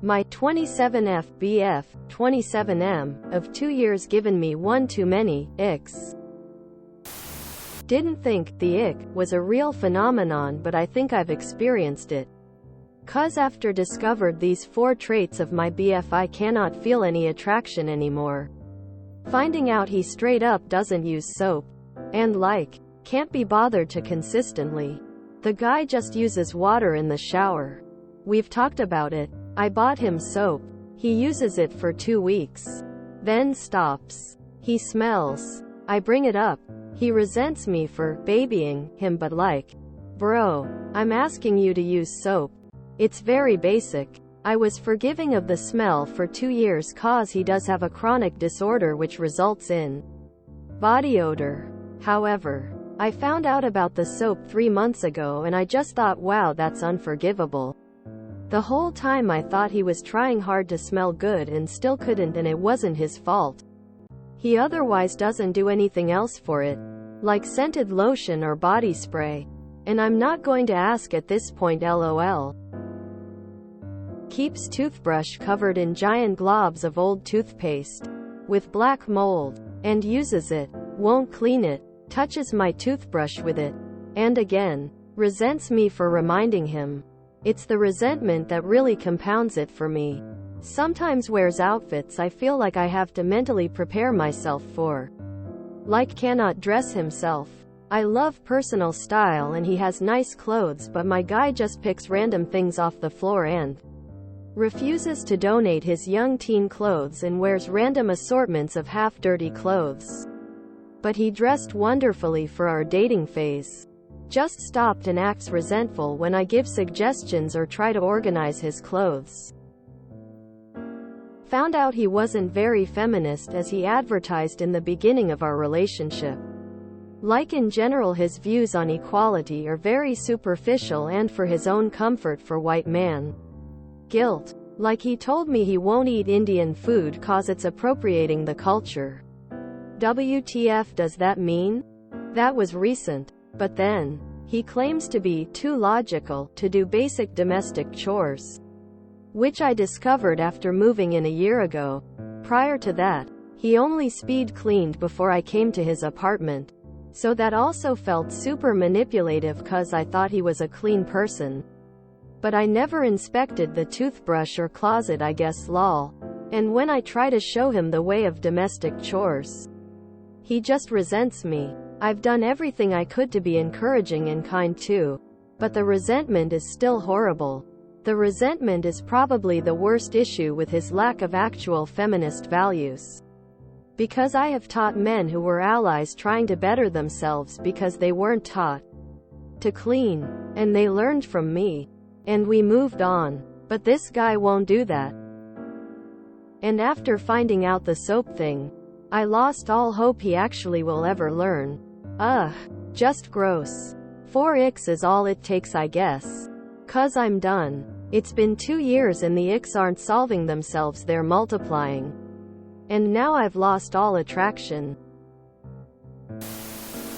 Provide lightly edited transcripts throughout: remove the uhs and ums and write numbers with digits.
My 27F BF, 27M, of 2 years given me one too many, icks. Didn't think the ick was a real phenomenon, but I think I've experienced it. 'Cause after discovered these 4 traits of my BF I cannot feel any attraction anymore. Finding out he straight up doesn't use soap. And can't be bothered to consistently. The guy just uses water in the shower. We've talked about it. I bought him soap. He uses it for 2 weeks. Then stops. He smells. I bring it up. He resents me for babying him, but bro, I'm asking you to use soap. It's very basic. I was forgiving of the smell for 2 years cause he does have a chronic disorder which results in body odor. However, I found out about the soap 3 months ago and I just thought, wow, that's unforgivable. The whole time I thought he was trying hard to smell good and still couldn't, and it wasn't his fault. He otherwise doesn't do anything else for it, like scented lotion or body spray. And I'm not going to ask at this point, lol. Keeps toothbrush covered in giant globs of old toothpaste with black mold, and uses it, won't clean it, touches my toothbrush with it, and again, resents me for reminding him. It's the resentment that really compounds it for me. Sometimes wears outfits I feel like I have to mentally prepare myself for. Cannot dress himself. I love personal style and he has nice clothes, but my guy just picks random things off the floor and refuses to donate his young teen clothes and wears random assortments of half-dirty clothes. But he dressed wonderfully for our dating phase. Just stopped and acts resentful when I give suggestions or try to organize his clothes. Found out he wasn't very feminist as he advertised in the beginning of our relationship. In general, his views on equality are very superficial and for his own comfort for white man guilt. He told me he won't eat Indian food cause it's appropriating the culture. WTF does that mean? That was recent. But then, he claims to be too logical to do basic domestic chores, which I discovered after moving in a year ago. Prior to that, he only speed cleaned before I came to his apartment. So that also felt super manipulative cause I thought he was a clean person. But I never inspected the toothbrush or closet, I guess, lol. And when I try to show him the way of domestic chores, he just resents me. I've done everything I could to be encouraging and kind too. But the resentment is still horrible. The resentment is probably the worst issue with his lack of actual feminist values. Because I have taught men who were allies trying to better themselves because they weren't taught to clean. And they learned from me. And we moved on. But this guy won't do that. And after finding out the soap thing, I lost all hope he actually will ever learn. Ugh. Just gross. 4 icks is all it takes, I guess. 'Cause I'm done. It's been 2 years and the icks aren't solving themselves, they're multiplying. And now I've lost all attraction.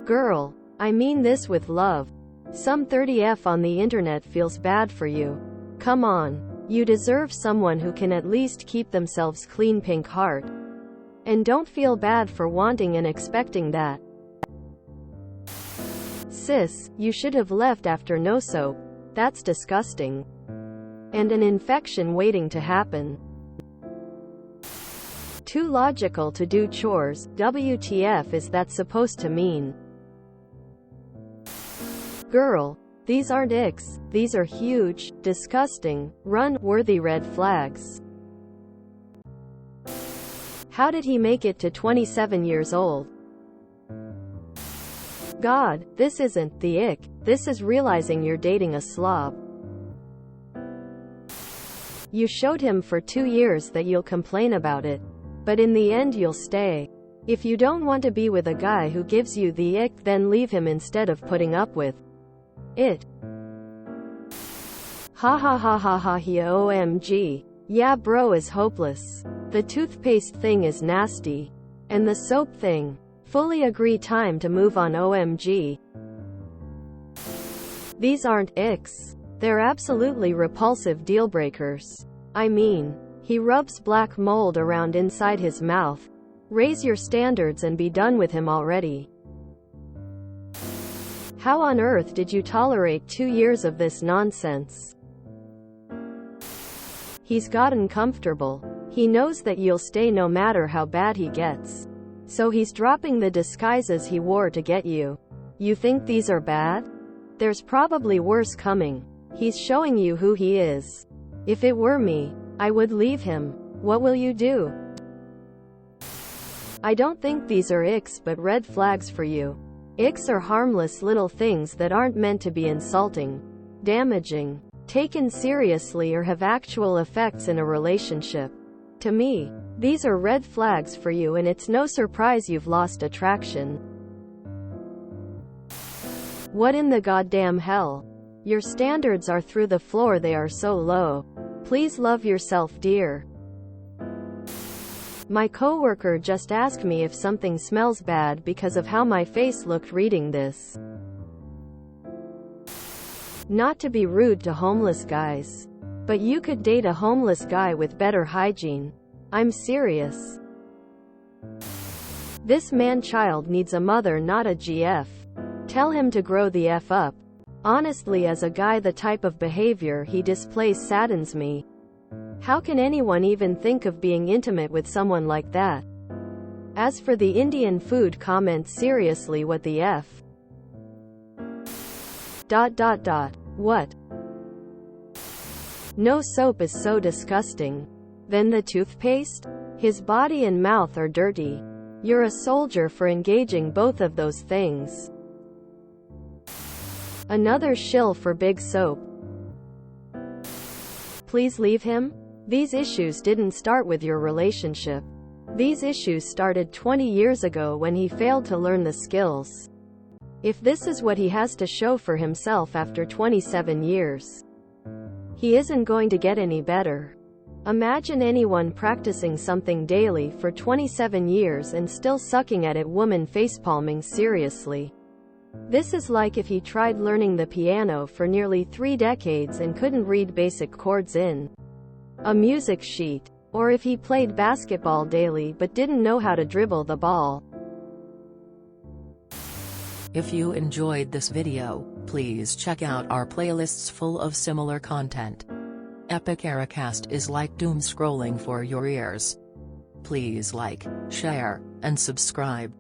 Girl, I mean this with love. Some 30F on the internet feels bad for you. Come on. You deserve someone who can at least keep themselves clean, pink heart. And don't feel bad for wanting and expecting that. Sis, you should have left after no soap. That's disgusting. And an infection waiting to happen. Too logical to do chores. WTF is that supposed to mean? Girl, these aren't icks, these are huge, disgusting, run-worthy red flags. How did he make it to 27 years old? God, this isn't the ick, this is realizing you're dating a slob. You showed him for 2 years that you'll complain about it. But in the end you'll stay. If you don't want to be with a guy who gives you the ick, then leave him instead of putting up with it. Ha ha ha ha ha he OMG. Yeah, bro is hopeless. The toothpaste thing is nasty. And the soap thing. Fully agree, time to move on. OMG. These aren't icks. They're absolutely repulsive deal breakers. I mean, he rubs black mold around inside his mouth. Raise your standards and be done with him already. How on earth did you tolerate 2 years of this nonsense? He's gotten comfortable. He knows that you'll stay no matter how bad he gets. So he's dropping the disguises he wore to get you. You think these are bad? There's probably worse coming. He's showing you who he is. If it were me, I would leave him. What will you do? I don't think these are icks but red flags for you. Icks are harmless little things that aren't meant to be insulting, damaging, taken seriously or have actual effects in a relationship. To me, these are red flags for you and it's no surprise you've lost attraction. What in the goddamn hell? Your standards are through the floor, they are so low. Please love yourself, dear. My coworker just asked me if something smells bad because of how my face looked reading this. Not to be rude to homeless guys, but you could date a homeless guy with better hygiene. I'm serious. This man-child needs a mother, not a GF. Tell him to grow the F up. Honestly, as a guy, the type of behavior he displays saddens me. How can anyone even think of being intimate with someone like that? As for the Indian food comment, seriously, what the F? What? No soap is so disgusting. Then the toothpaste? His body and mouth are dirty. You're a soldier for engaging both of those things. Another shill for big soap. Please leave him? These issues didn't start with your relationship. These issues started 20 years ago when he failed to learn the skills. If this is what he has to show for himself after 27 years, he isn't going to get any better. Imagine anyone practicing something daily for 27 years and still sucking at it. Woman facepalming, seriously. This is like if he tried learning the piano for nearly 3 decades and couldn't read basic chords in a music sheet. Or if he played basketball daily but didn't know how to dribble the ball. If you enjoyed this video, please check out our playlists full of similar content. Epic Ericast is like doom scrolling for your ears. Please like, share, and subscribe.